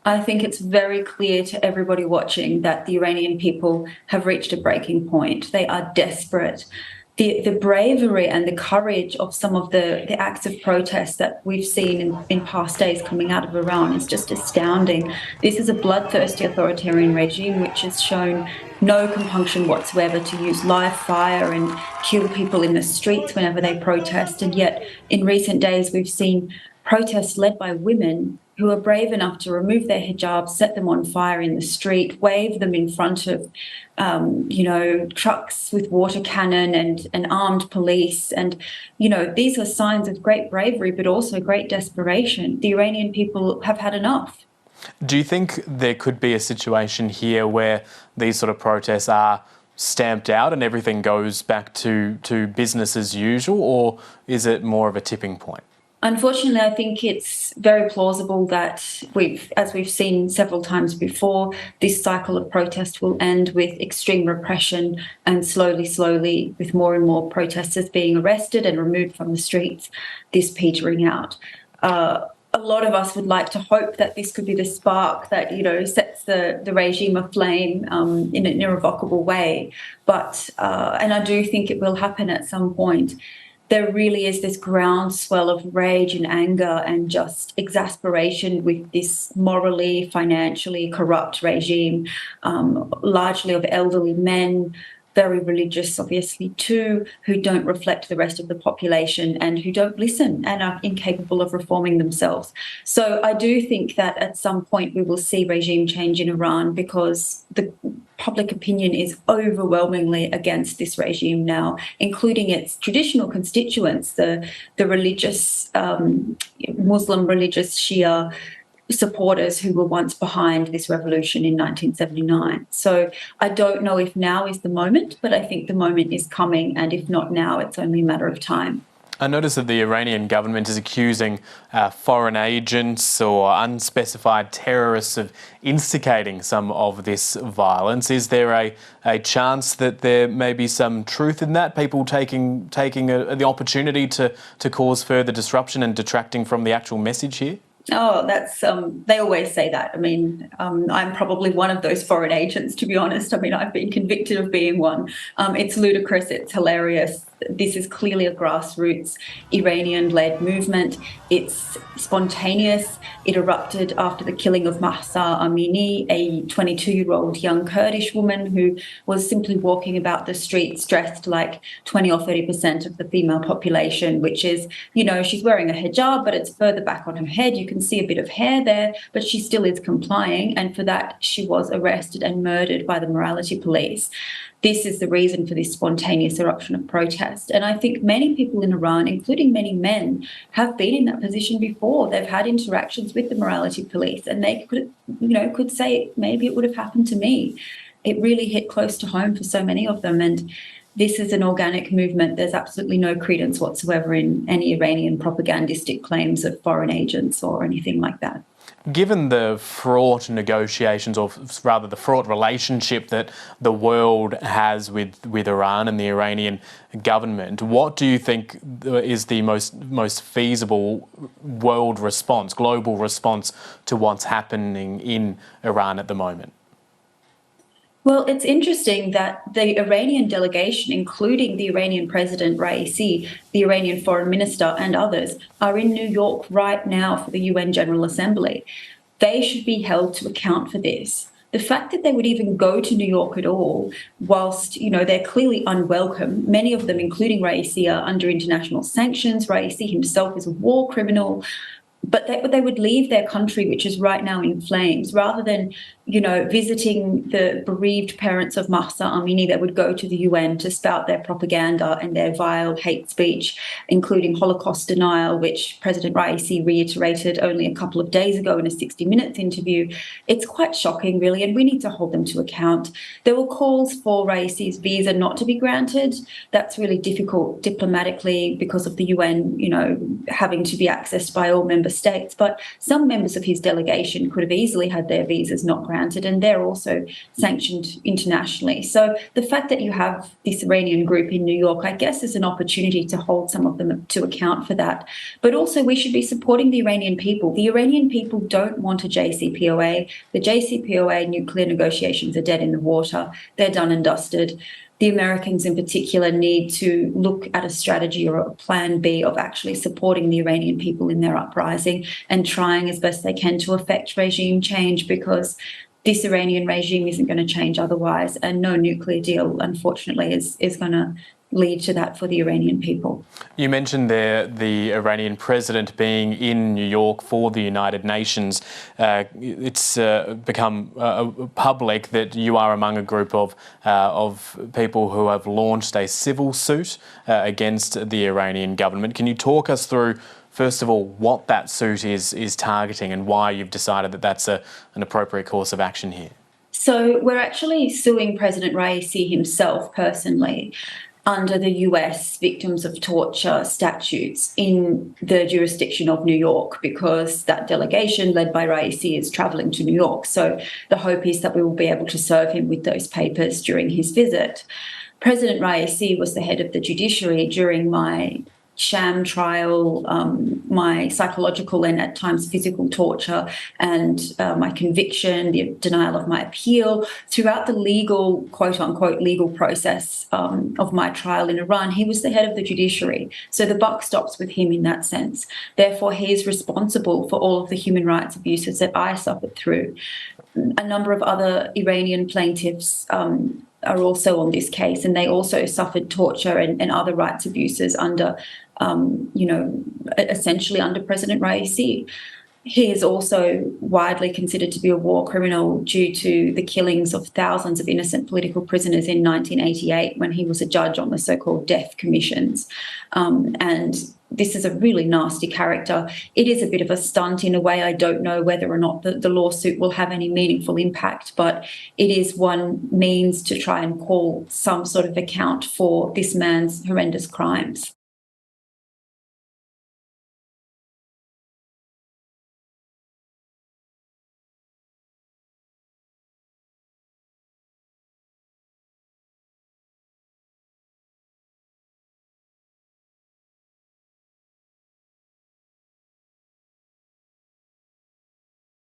I think it's very clear to everybody watching that the Iranian people have reached a breaking point. They are desperate. The bravery and the courage of some of the acts of protest that we've seen in past days coming out of Iran is just astounding. This is a bloodthirsty authoritarian regime which has shown no compunction whatsoever to use live fire and kill people in the streets whenever they protest. And yet, in recent days, we've seen protests led by women who are brave enough to remove their hijabs, set them on fire in the street, wave them in front of, trucks with water cannon and armed police. And, these are signs of great bravery, but also great desperation. The Iranian people have had enough. Do you think there could be a situation here where these sort of protests are stamped out and everything goes back to business as usual, or is it more of a tipping point? Unfortunately, I think it's very plausible that as we've seen several times before, this cycle of protest will end with extreme repression and slowly, with more and more protesters being arrested and removed from the streets, this petering out. A lot of us would like to hope that this could be the spark that, sets the regime aflame in an irrevocable way. But, and I do think it will happen at some point. There really is this groundswell of rage and anger and just exasperation with this morally, financially corrupt regime, largely of elderly men, very religious, obviously, too, who don't reflect the rest of the population and who don't listen and are incapable of reforming themselves. So I do think that at some point we will see regime change in Iran because the public opinion is overwhelmingly against this regime now, including its traditional constituents, the religious, Muslim religious Shia supporters who were once behind this revolution in 1979. So I don't know if now is the moment, but I think the moment is coming. And if not now, it's only a matter of time. I notice that the Iranian government is accusing foreign agents or unspecified terrorists of instigating some of this violence. Is there a chance that there may be some truth in that? People taking the opportunity to cause further disruption and detracting from the actual message here? Oh, that's they always say that. I mean, I'm probably one of those foreign agents, to be honest. I mean, I've been convicted of being one. It's ludicrous. It's hilarious. This is clearly a grassroots Iranian-led movement. It's spontaneous. It erupted after the killing of Mahsa Amini, a 22-year-old young Kurdish woman who was simply walking about the streets dressed like 20 or 30% of the female population, which is, she's wearing a hijab, but it's further back on her head. You can see a bit of hair there, but she still is complying. And for that, she was arrested and murdered by the morality police. This is the reason for this spontaneous eruption of protest. And I think many people in Iran, including many men, have been in that position before. They've had interactions with the morality police and they could say maybe it would have happened to me. It really hit close to home for so many of them. And this is an organic movement. There's absolutely no credence whatsoever in any Iranian propagandistic claims of foreign agents or anything like that. Given the fraught negotiations, or rather the fraught relationship that the world has with Iran and the Iranian government, what do you think is the most feasible world response, global response to what's happening in Iran at the moment? Well, it's interesting that the Iranian delegation, including the Iranian President Raisi, the Iranian Foreign Minister and others, are in New York right now for the UN General Assembly. They should be held to account for this. The fact that they would even go to New York at all, whilst, they're clearly unwelcome, many of them, including Raisi, are under international sanctions. Raisi himself is a war criminal. But they would leave their country, which is right now in flames, rather than, visiting the bereaved parents of Mahsa Amini. They would go to the UN to spout their propaganda and their vile hate speech, including Holocaust denial, which President Raisi reiterated only a couple of days ago in a 60 Minutes interview. It's quite shocking, really, and we need to hold them to account. There were calls for Raisi's visa not to be granted. That's really difficult diplomatically because of the UN, having to be accessed by all member States, but some members of his delegation could have easily had their visas not granted, and they're also sanctioned internationally. So the fact that you have this Iranian group in New York, I guess, is an opportunity to hold some of them to account for that. But also we should be supporting the Iranian people. The Iranian people don't want a JCPOA. The JCPOA nuclear negotiations are dead in the water. They're done and dusted. The Americans in particular need to look at a strategy or a plan B of actually supporting the Iranian people in their uprising and trying as best they can to effect regime change, because this Iranian regime isn't going to change otherwise, and no nuclear deal, unfortunately, is going to lead to that for the Iranian people. You mentioned there the Iranian president being in New York for the United Nations. It's become public that you are among a group of people who have launched a civil suit against the Iranian government. Can you talk us through, first of all, what that suit is targeting and why you've decided that that's an appropriate course of action here? So we're actually suing President Raisi himself personally under the US Victims of Torture statutes in the jurisdiction of New York, because that delegation led by Raisi is travelling to New York. So the hope is that we will be able to serve him with those papers during his visit. President Raisi was the head of the judiciary during my sham trial, my psychological and at times physical torture, and my conviction, the denial of my appeal. Throughout the legal, quote unquote, legal process of my trial in Iran, he was the head of the judiciary. So the buck stops with him in that sense. Therefore, he is responsible for all of the human rights abuses that I suffered through. A number of other Iranian plaintiffs are also on this case, and they also suffered torture and other rights abuses under, essentially under President Raisi. He is also widely considered to be a war criminal due to the killings of thousands of innocent political prisoners in 1988 when he was a judge on the so-called death commissions. And this is a really nasty character. It is a bit of a stunt in a way. I don't know whether or not the lawsuit will have any meaningful impact, but it is one means to try and call some sort of account for this man's horrendous crimes.